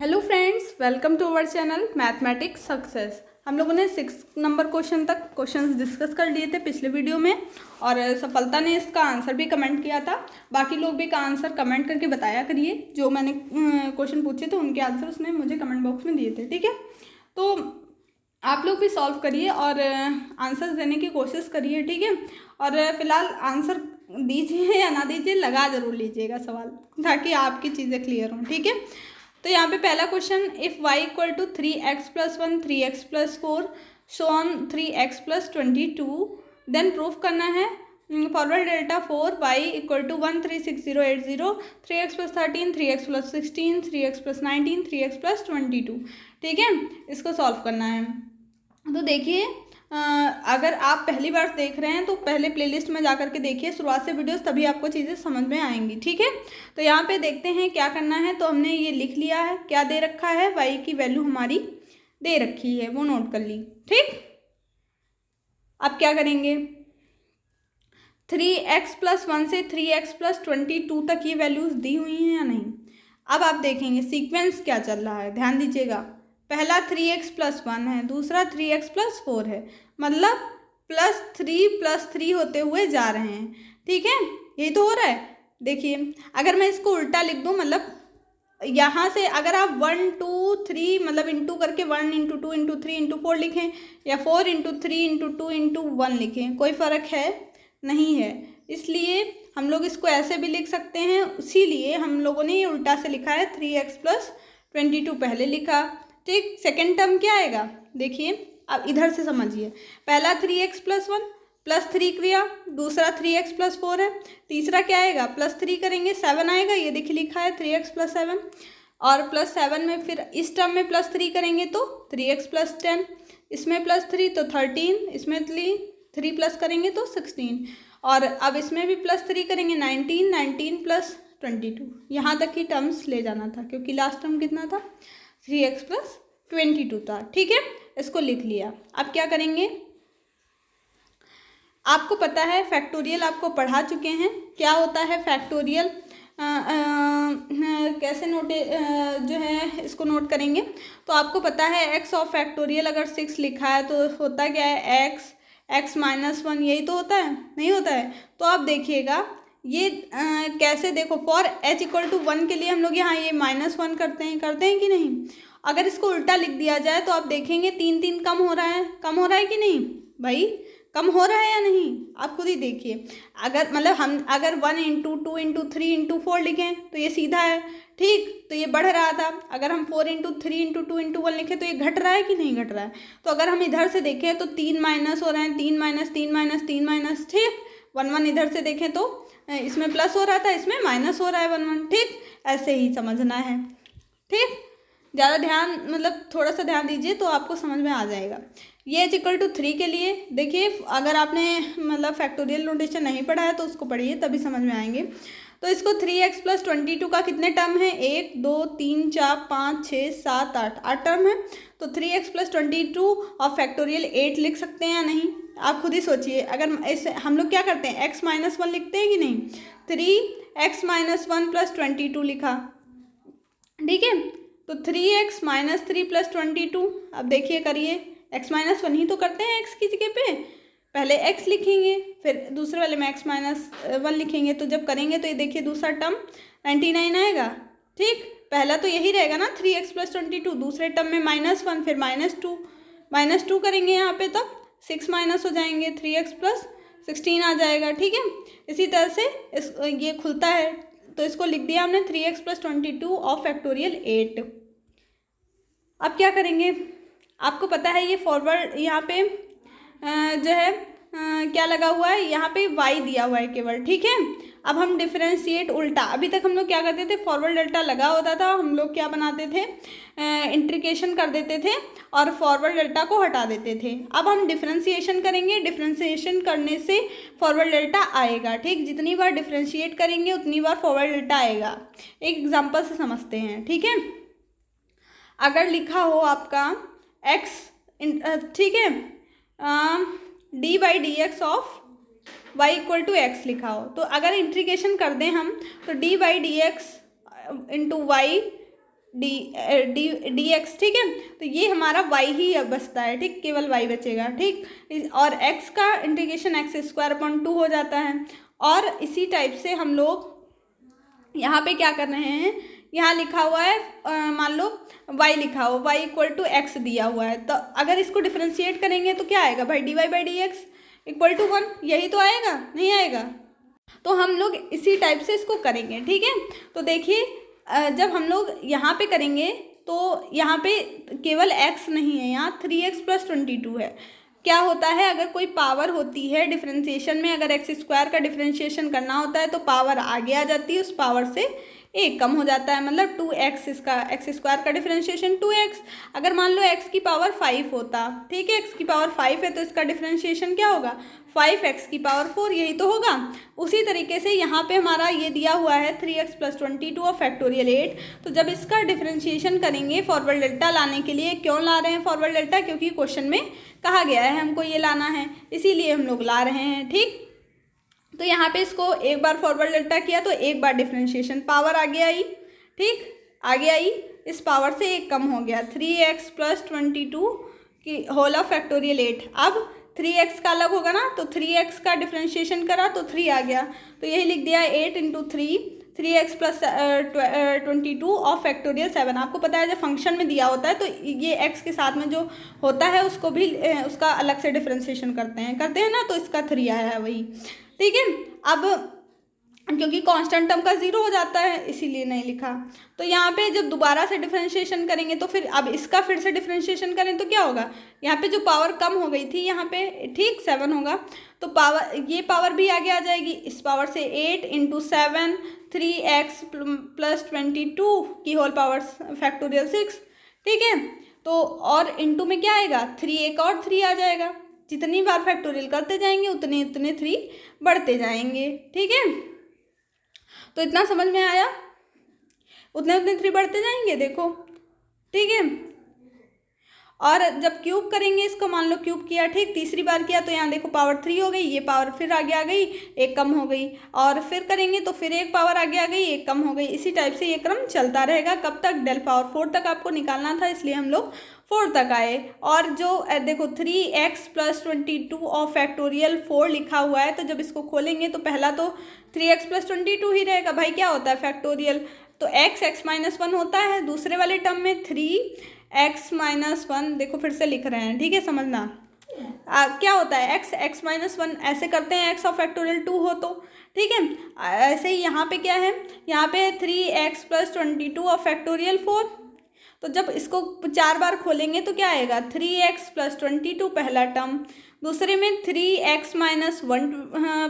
Hello friends, welcome to our channel mathematics success. हम लोगों ने 6 नंबर क्वेश्चन तक क्वेश्चंस डिस्कस कर लिए थे पिछले वीडियो में और सफलता ने इसका आंसर भी कमेंट किया था। बाकी लोग भी का आंसर कमेंट करके बताया करिए। जो मैंने क्वेश्चन पूछे थे उनके आंसर उसने मुझे कमेंट बॉक्स में दिए थे, ठीक है। तो आप लोग भी सॉल्व करिए और आंसर्स देने की कोशिश करिए, ठीक है। और फिलहाल आंसर दीजिए या ना दीजिए, लगा जरूर लीजिएगा सवाल, ताकि आपकी चीज़ें क्लियर हों, ठीक है। तो यहाँ पे पहला question, if y equal to 3x+1 3x+4 so on 3x+22, then proof करना है forward delta 4 y equal to 1 3 6 0 8 0 3x+13 3x+16 3x+19 3x+22, ठीक है। इसको सॉल्व करना है। तो देखिए, अगर आप पहली बार देख रहे हैं तो पहले प्लेलिस्ट में जा करके देखिए शुरुआत से वीडियोस, तभी आपको चीज़ें समझ में आएंगी, ठीक है। तो यहाँ पे देखते हैं क्या करना है। तो हमने ये लिख लिया है, क्या दे रखा है, y की वैल्यू हमारी दे रखी है, वो नोट कर ली, ठीक। अब क्या करेंगे, 3x+1 से 3x+22 तक ये वैल्यूज दी हुई हैं या नहीं। अब आप देखेंगे सीक्वेंस क्या चल रहा है, ध्यान दीजिएगा। पहला 3x+1 है, दूसरा 3x+4 है, मतलब +3 होते हुए जा रहे हैं, ठीक है। यही तो हो रहा है। देखिए, अगर मैं इसको उल्टा लिख दूँ, मतलब यहाँ से अगर आप 1 2 3 मतलब इंटू करके 1 × 2 × 3 × 4 लिखें या 4 × 3 × 2 × 1 लिखें, कोई फ़र्क है नहीं है। इसलिए हम लोग इसको ऐसे भी लिख सकते हैं, इसीलिए हम लोगों ने ये उल्टा से लिखा है। 3x+22 पहले लिखा, ठीक। सेकेंड टर्म क्या आएगा, देखिए अब इधर से समझिए। पहला 3x+1 +3 किया, दूसरा 3x+4 है, तीसरा क्या आएगा, +3 करेंगे 7 आएगा, ये देखिए लिखा है 3x+7, और +7 में फिर इस टर्म में +3 करेंगे तो 3x+10, इसमें +3 तो 13, इसमें 3 प्लस करेंगे तो 16, और अब इसमें भी +3 करेंगे 19, 19 + 22, यहाँ तक की टर्म्स ले जाना था, क्योंकि लास्ट टर्म कितना था, 3x+22 था, ठीक है। इसको लिख लिया। अब क्या करेंगे, आपको पता है फैक्टोरियल, आपको पढ़ा चुके हैं क्या होता है फैक्टोरियल। कैसे जो है इसको नोट करेंगे। तो आपको पता है x ऑफ फैक्टोरियल अगर 6 लिखा है तो होता क्या है, x-1, यही तो होता है, नहीं होता है। तो आप देखिएगा ये कैसे, देखो फॉर h इक्वल टू 1 के लिए हम लोग यहाँ ये -1 करते हैं कि नहीं। अगर इसको उल्टा लिख दिया जाए तो आप देखेंगे 3 3 कम हो रहा है कि नहीं भाई, कम हो रहा है या नहीं, आप खुद ही देखिए। अगर मतलब हम अगर 1 × 2 × 3 × 4 लिखें तो ये सीधा है, ठीक, तो ये बढ़ रहा था। अगर हम 4 × 3 × 2 × 1 लिखें तो ये घट रहा है कि नहीं घट रहा है। तो अगर हम इधर से देखें तो 3 माइनस हो रहे हैं, 3 माइनस 3 माइनस 3 माइनस, ठीक। 1 1 इधर से देखें तो इसमें प्लस हो रहा था, इसमें माइनस हो रहा है 1 1, ठीक। ऐसे ही समझना है, ठीक। ज़्यादा ध्यान, मतलब थोड़ा सा ध्यान दीजिए तो आपको समझ में आ जाएगा। ये h इक्वल टू 3 के लिए देखिए, अगर आपने मतलब फैक्टोरियल नोटेशन नहीं पढ़ा है तो उसको पढ़िए, तभी समझ में आएंगे। तो इसको 3x+22 का कितने टर्म है, 1 2 3 4 5 6 7 8 टर्म है। तो 3x+22 और फैक्टोरियल 8 लिख सकते हैं या नहीं, आप खुद ही सोचिए। अगर ऐसे हम लोग क्या करते हैं, x-1 लिखते हैं कि नहीं, 3x-1 + 22 लिखा, ठीक है। तो 3x - 3 + 22, अब देखिए करिए, x-1 ही तो करते हैं x की जगह पे, पहले x लिखेंगे फिर दूसरे वाले में x-1 लिखेंगे, तो जब करेंगे तो ये देखिए दूसरा टर्म 99 आएगा, ठीक। पहला तो यही रहेगा ना 3x+22, दूसरे टर्म में -1 फिर -2 करेंगे यहाँ पे, तब 6 माइनस हो जाएंगे, 3x+16 आ जाएगा, ठीक है। इसी तरह से ये खुलता है, तो इसको लिख दिया हमने 3x+22 और फैक्टोरियल 8। अब क्या करेंगे, आपको पता है ये फॉरवर्ड यहाँ पे जो है क्या लगा हुआ है, यहाँ पे y दिया हुआ है केवल, ठीक है। अब हम डिफरेंशिएट उल्टा, अभी तक हम लोग क्या करते थे, फॉरवर्ड डेल्टा लगा होता था, हम लोग क्या बनाते थे, इंट्रीकेशन कर देते थे और फॉरवर्ड डेल्टा को हटा देते थे। अब हम डिफरेंशिएशन करेंगे, डिफरेंशिएशन करने से फॉरवर्ड डेल्टा आएगा, ठीक। जितनी बार डिफरेंशिएट करेंगे उतनी बार फॉरवर्ड डेल्टा आएगा। एक एग्जाम्पल से समझते हैं, ठीक है। अगर लिखा हो आपका x, ठीक है, d/dx of y equal to x लिखा हो, तो अगर इंटीग्रेशन कर दें हम तो d/dx into y d d d x, ठीक है। तो ये हमारा वाई ही अब बचता है, ठीक, केवल वाई बचेगा, ठीक। और एक्स का इंटीग्रेशन एक्स स्क्वायर अपॉन 2 हो जाता है। और इसी टाइप से हम लोग यहाँ पे क्या कर रहे हैं, यहाँ लिखा हुआ है मान लो y लिखा हो, y इक्वल टू एक्स दिया हुआ है, तो अगर इसको डिफ्रेंशिएट करेंगे तो क्या आएगा भाई, dy by d x equal to 1, यही तो आएगा, नहीं आएगा। तो हम लोग इसी टाइप से इसको करेंगे, ठीक है। तो देखिए जब हम लोग यहाँ पे करेंगे तो यहाँ पे केवल x नहीं है, यहाँ 3x प्लस 22 है। क्या होता है, अगर कोई पावर होती है डिफ्रेंशिएशन में, अगर एक्स स्क्वायर का डिफ्रेंशिएशन करना होता है तो पावर आगे आ जाती है, उस पावर से एक कम हो जाता है, मतलब 2x, इसका एक्स स्क्वायर का डिफ्रेंशिएशन 2x। अगर मान लो x की पावर 5 होता, ठीक है, x की पावर 5 है तो इसका डिफ्रेंशिएशन क्या होगा, 5x की पावर 4, यही तो होगा। उसी तरीके से यहाँ पे हमारा ये दिया हुआ है 3x प्लस 22 और फैक्टोरियल 8। तो जब इसका डिफ्रेंशिएशन करेंगे फॉरवर्ड डेल्टा लाने के लिए, क्यों ला रहे हैं फॉरवर्ड डेल्टा, क्योंकि क्वेश्चन में कहा गया है हमको ये लाना है, इसीलिए हम लोग ला रहे हैं, ठीक। तो यहाँ पे इसको एक बार फॉरवर्ड डेल्टा किया तो एक बार डिफ्रेंशिएशन, पावर आगे आई, ठीक, आगे आई, इस पावर से एक कम हो गया, 3x प्लस 22 की होल ऑफ फैक्टोरियल 8। अब 3x का अलग होगा ना, तो 3x का डिफ्रेंशिएशन करा तो 3 आ गया, तो यही लिख दिया 8 into 3x plus 22 of factorial 7। आपको पता है जब फंक्शन में दिया होता है तो ये x के साथ में जो होता है उसको भी उसका अलग से डिफ्रेंशिएशन करते हैं ना, तो इसका 3 आया है वही, ठीक है। अब क्योंकि कांस्टेंट टर्म का 0 हो जाता है इसीलिए नहीं लिखा। तो यहाँ पे जब दोबारा से डिफ्रेंशिएशन करेंगे तो फिर अब इसका फिर से डिफ्रेंशिएशन करें तो क्या होगा, यहाँ पे जो पावर कम हो गई थी यहाँ पे, ठीक, 7 होगा, तो पावर, ये पावर भी आगे आ जाएगी, इस पावर से 8 इंटू 7 3x प्लस 22 की होल पावर फैक्टोरियल 6, ठीक है। तो और इंटू में क्या आएगा, 3, एक और 3 आ जाएगा, जितनी बार फैक्टोरियल करते जाएंगे उतने उतने 3 बढ़ते जाएंगे, ठीक है। तो इतना समझ में आया, उतने उतने 3 बढ़ते जाएंगे, देखो, ठीक है। और जब क्यूब करेंगे इसको, मान लो क्यूब किया, ठीक, तीसरी बार किया तो यहाँ देखो पावर 3 हो गई, ये पावर फिर आगे आ गई, एक कम हो गई, और फिर करेंगे तो फिर एक पावर आगे आ गई, एक कम हो गई। इसी टाइप से ये क्रम चलता रहेगा, कब तक, डेल पावर 4 तक आपको निकालना था, इसलिए हम लोग 4 तक आए। और जो देखो 3x प्लस 22 और फैक्टोरियल 4 लिखा हुआ है, तो जब इसको खोलेंगे तो पहला तो 3x प्लस 22 ही रहेगा, भाई क्या होता है फैक्टोरियल, तो x माइनस 1 होता है, दूसरे वाले टर्म में 3x माइनस 1, देखो फिर से लिख रहे हैं, ठीक है, समझना क्या होता है, x माइनस 1 ऐसे करते हैं, x ऑफ फैक्टोरियल 2 हो तो, ठीक है। ऐसे ही यहाँ पे क्या है, यहाँ पे 3x प्लस 22 ऑफ फैक्टोरियल 4, तो जब इसको 4 बार खोलेंगे तो क्या आएगा, 3x प्लस 22 पहला टर्म, दूसरे में 3x माइनस 1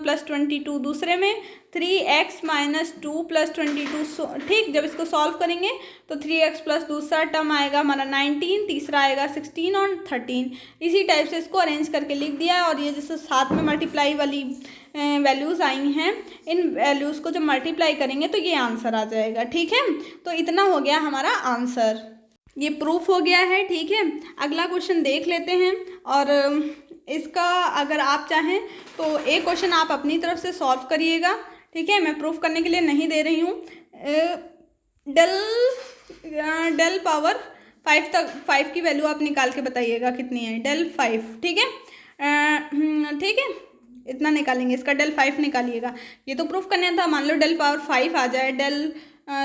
प्लस 22, दूसरे में 3x माइनस 2 प्लस 22, ठीक। जब इसको सॉल्व करेंगे तो 3x प्लस दूसरा टर्म आएगा हमारा 19, तीसरा आएगा 16 और 13। इसी टाइप से इसको अरेंज करके लिख दिया है। और ये जैसे साथ में मल्टीप्लाई वाली वैल्यूज़ आई हैं, इन वैल्यूज़ को जब मल्टीप्लाई करेंगे तो ये आंसर आ जाएगा, ठीक है। तो इतना हो गया हमारा आंसर, ये प्रूफ हो गया है, ठीक है। अगला क्वेश्चन देख लेते हैं, और इसका अगर आप चाहें तो एक क्वेश्चन आप अपनी तरफ से सॉल्व करिएगा, ठीक है, मैं प्रूफ करने के लिए नहीं दे रही हूँ। डेल पावर 5 तक 5 की वैल्यू आप निकाल के बताइएगा कितनी है, डेल 5, ठीक है, ठीक है, इतना निकालेंगे, इसका डेल 5 निकालिएगा। ये तो प्रूफ करना था, मान लो डेल पावर 5 आ जाए, डेल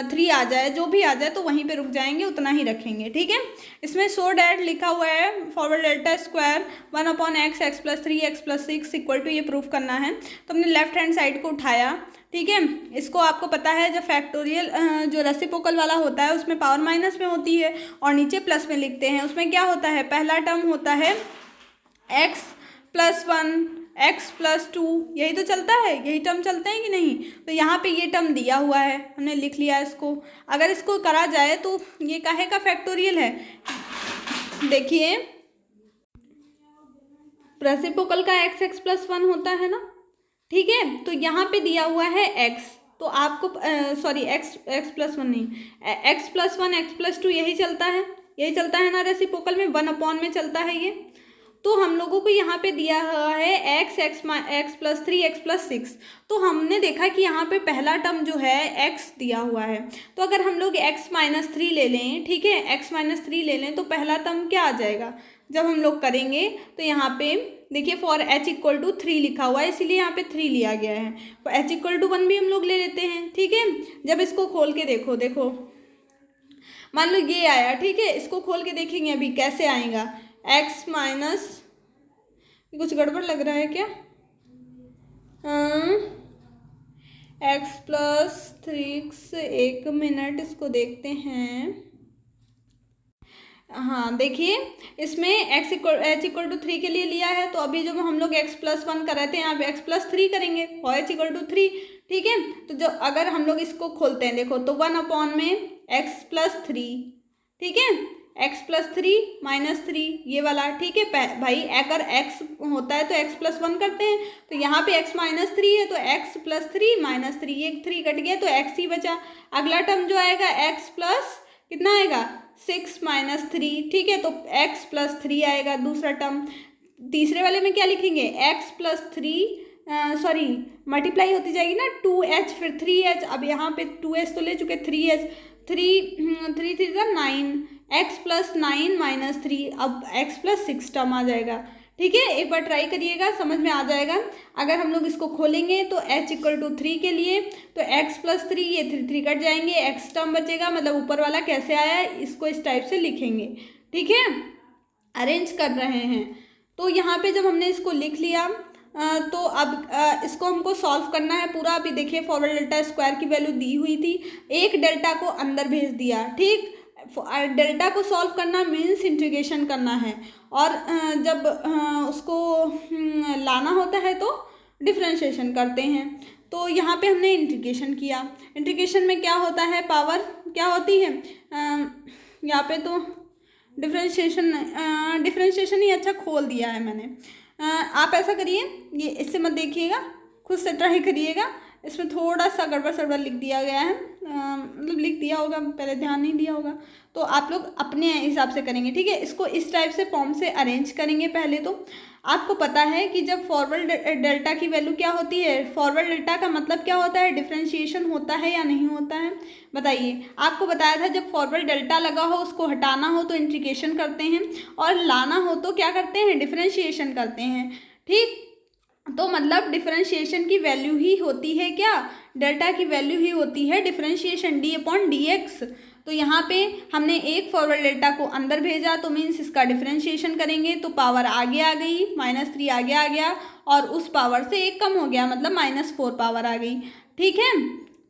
3 आ जाए, जो भी आ जाए तो वहीं पे रुक जाएंगे, उतना ही रखेंगे, ठीक है। इसमें सो डैट लिखा हुआ है forward delta square 1/x x plus 3x plus 6 equal to, ये प्रूफ करना है। तो हमने लेफ्ट हैंड साइड को उठाया, ठीक है। इसको आपको पता है जब फैक्टोरियल जो रेसिप्रोकल वाला होता है उसमें पावर माइनस में होती है और नीचे प्लस में लिखते हैं, उसमें क्या होता है, पहला टर्म होता है x प्लस 1 x प्लस 2, यही तो चलता है, यही टर्म चलते हैं कि नहीं। तो यहाँ पे ये टर्म दिया हुआ है, हमने लिख लिया इसको। अगर इसको करा जाए तो ये काहे का फैक्टोरियल है, देखिए रेसिप्रोकल का x प्लस 1 होता है ना, ठीक है। तो यहाँ पे दिया हुआ है x, तो आपको सॉरी x प्लस 1 नहीं, x प्लस 1 x प्लस 2 यही चलता है ना रेसिप्रोकल में, 1 अपॉन में चलता है ये। तो हम लोगों को यहाँ पे दिया हुआ है x+3 x+6। तो हमने देखा कि यहाँ पे पहला टर्म जो है x दिया हुआ है, तो अगर हम लोग x-3 ले लें, ठीक है, x-3 ले लें तो पहला टर्म क्या आ जाएगा जब हम लोग करेंगे। तो यहाँ पे देखिए फॉर h=3 लिखा हुआ है, इसीलिए यहाँ पे 3 लिया गया है। तो h=1 भी हम लोग ले लेते हैं, ठीक है। जब इसको खोल के देखो मान लो ये आया, ठीक है, इसको खोल के देखेंगे अभी कैसे आएगा। x माइनस, कुछ गड़बड़ लग रहा है क्या, x+3 एक मिनट इसको देखते हैं। हाँ देखिए इसमें h=3 के लिए लिया है, तो अभी जब हम लोग x+1 कर रहे थे यहाँ पे x+3 करेंगे और h=3, ठीक है। तो जो अगर हम लोग इसको खोलते हैं देखो तो 1 में x+3, ठीक है, x+3 -3 ये वाला, ठीक है भाई। अगर x होता है तो x+1 करते हैं, तो यहाँ पे x -3 है तो x+3 -3, ये 3 कट गया तो x ही बचा। अगला टर्म जो आएगा x+ कितना आएगा 6 - 3, ठीक है, तो x+3 आएगा दूसरा टर्म। तीसरे वाले में क्या लिखेंगे x+3 सॉरी मल्टीप्लाई होती जाएगी ना 2h फिर 3h, अब यहाँ पे 2h तो ले चुके 3h, 3 3 9, x+9 - 3, अब x+6 टर्म आ जाएगा, ठीक है। एक बार ट्राई करिएगा, समझ में आ जाएगा। अगर हम लोग इसको खोलेंगे तो h=3 के लिए तो x+3 ये 3 कट जाएंगे, x टर्म बचेगा, मतलब ऊपर वाला कैसे आया इसको इस टाइप से लिखेंगे, ठीक है, अरेंज कर रहे हैं। तो यहाँ पे जब हमने इसको लिख लिया तो अब इसको हमको सॉल्व करना है पूरा। अभी देखिए फॉरवर्ड डेल्टा स्क्वायर की वैल्यू दी हुई थी, एक डेल्टा को अंदर भेज दिया, ठीक। डेल्टा को सॉल्व करना मीन्स इंटीग्रेशन करना है, और जब उसको लाना होता है तो डिफरेंशिएशन करते हैं। तो यहाँ पे हमने इंटीग्रेशन किया। इंटीग्रेशन में क्या होता है, पावर क्या होती है, यहाँ पे तो डिफरेंशिएशन ही अच्छा खोल दिया है मैंने। आप ऐसा करिए, ये इससे मत देखिएगा, खुद से ट्राई करिएगा। इसमें थोड़ा सा गड़बड़ सड़बड़ लिख दिया गया है, मतलब लिख दिया होगा, पहले ध्यान नहीं दिया होगा, तो आप लोग अपने हिसाब से करेंगे, ठीक है। इसको इस टाइप से फॉर्म से अरेंज करेंगे। पहले तो आपको पता है कि जब फॉरवर्ड डेल्टा की वैल्यू क्या होती है, फॉरवर्ड डेल्टा का मतलब क्या होता है, डिफरेंशिएशन होता है या नहीं होता है, बताइए। आपको बताया था जब फॉरवर्ड डेल्टा लगा हो उसको हटाना हो तो इंटीग्रेशन करते हैं, और लाना हो तो क्या करते हैं, डिफरेंशिएशन करते हैं, ठीक। तो मतलब डिफरेंशिएशन की वैल्यू ही होती है क्या, डेल्टा की वैल्यू ही होती है डिफरेंशिएशन d/dx। तो यहाँ पे हमने एक फॉरवर्ड डेल्टा को अंदर भेजा तो मीन्स इसका डिफरेंशिएशन करेंगे तो पावर आगे आ गई, -3 आगे आ गया, और उस पावर से एक कम हो गया, मतलब -4 पावर आ गई, ठीक है।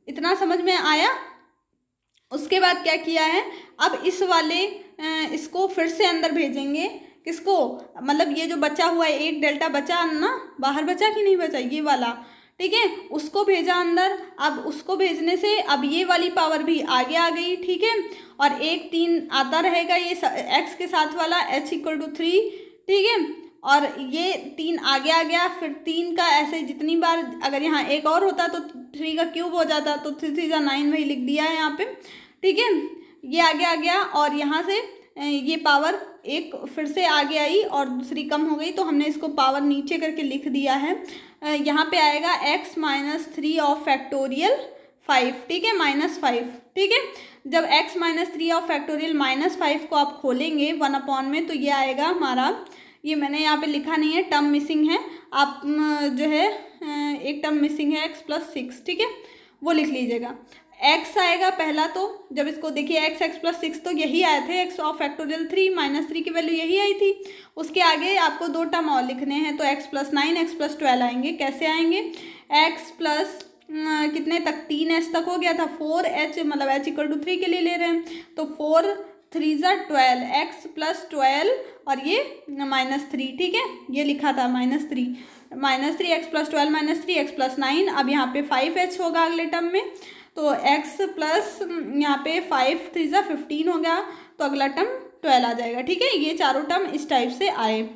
इतना समझ में आया। उसके बाद क्या किया है, अब इस वाले इसको फिर से अंदर भेजेंगे, किसको, मतलब ये जो बचा हुआ है एक डेल्टा बचा ना, बाहर बचा कि नहीं बचा, ये वाला, ठीक है, उसको भेजा अंदर। अब उसको भेजने से अब ये वाली पावर भी आगे आ गई, ठीक है, और एक 3 आता रहेगा ये x के साथ वाला h=3, ठीक है, और ये 3 आगे आ गया, फिर 3 का ऐसे जितनी बार, अगर यहाँ एक और होता तो 3 का क्यूब हो जाता, तो 3 3 9 वही लिख दिया है यहाँ पे, ठीक है। ये आगे आ गया और यहाँ से ये पावर एक फिर से आगे आई और दूसरी कम हो गई, तो हमने इसको पावर नीचे करके लिख दिया है। यहाँ पे आएगा x - 3 ऑफ फैक्टोरियल 5, ठीक है, -5, ठीक है। जब x - 3 ऑफ फैक्टोरियल -5 को आप खोलेंगे 1 में, तो ये आएगा हमारा, ये मैंने यहाँ पे लिखा नहीं है, टर्म मिसिंग है, आप जो है एक टर्म मिसिंग है x+6, ठीक है, वो लिख लीजिएगा। x आएगा पहला, तो जब इसको देखिए x+6 तो यही आए थे, x ऑफ फैक्टोरियल 3 -3 की वैल्यू यही आई थी। उसके आगे आपको 2 टर्म और लिखने हैं, तो x+9 x+12 आएंगे। कैसे आएंगे, x प्लस कितने तक, 3h तक हो गया था, 4h मतलब h=3 के लिए ले रहे हैं, तो 4 3 12, x+12 और ये -3, ठीक है, ये लिखा था -3 x+12 -3 x+9। अब यहाँ पे 5h होगा अगले टर्म में, तो x प्लस यहाँ पे 5 3 15 हो गया, तो अगला टर्म 12 आ जाएगा, ठीक है। ये चारों टर्म इस टाइप से आए।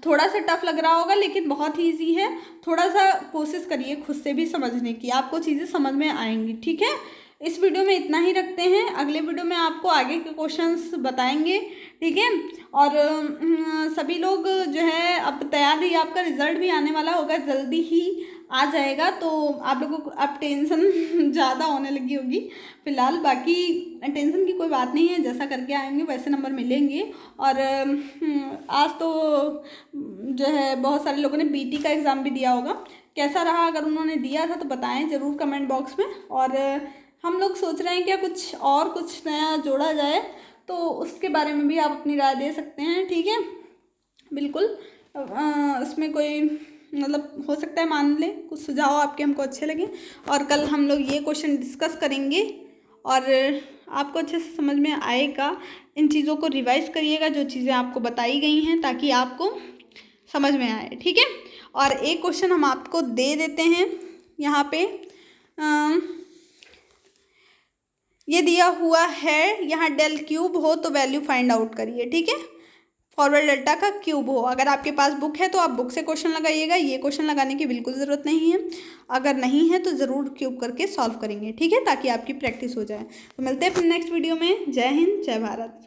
थोड़ा सा टफ लग रहा होगा लेकिन बहुत ईजी है, थोड़ा सा कोशिश करिए खुद से भी समझने की, आपको चीज़ें समझ में आएंगी, ठीक है। इस वीडियो में इतना ही रखते हैं, अगले वीडियो में आपको आगे के क्वेश्चंस बताएंगे, ठीक है। और सभी लोग जो है अब तैयार रहिए, आपका रिजल्ट भी आने वाला होगा, जल्दी ही आ जाएगा, तो आप लोगों को अब टेंशन ज़्यादा होने लगी होगी फिलहाल। बाकी टेंशन की कोई बात नहीं है, जैसा करके आएंगे वैसे नंबर मिलेंगे। और आज तो जो है बहुत सारे लोगों ने बीटी का एग्ज़ाम भी दिया होगा, कैसा रहा, अगर उन्होंने दिया था तो बताएं ज़रूर कमेंट बॉक्स में। और हम लोग सोच रहे हैं क्या कुछ नया जोड़ा जाए, तो उसके बारे में भी आप अपनी राय दे सकते हैं, ठीक है। बिल्कुल इसमें कोई मतलब हो सकता है मान लें, कुछ सुझाव आपके हमको अच्छे लगे। और कल हम लोग ये क्वेश्चन डिस्कस करेंगे और आपको अच्छे से समझ में आएगा। इन चीज़ों को रिवाइज करिएगा जो चीज़ें आपको बताई गई हैं, ताकि आपको समझ में आए, ठीक है। और एक क्वेश्चन हम आपको दे देते हैं यहाँ पे, ये दिया हुआ है, यहाँ डेल क्यूब हो तो वैल्यू फाइंड आउट करिए, ठीक है। फॉरवर्ड डेल्टा का क्यूब हो, अगर आपके पास बुक है तो आप बुक से क्वेश्चन लगाइएगा, ये क्वेश्चन लगाने की बिल्कुल ज़रूरत नहीं है, अगर नहीं है तो ज़रूर क्यूब करके सॉल्व करेंगे, ठीक है, ताकि आपकी प्रैक्टिस हो जाए। तो मिलते हैं फिर नेक्स्ट वीडियो में। जय हिंद, जय भारत।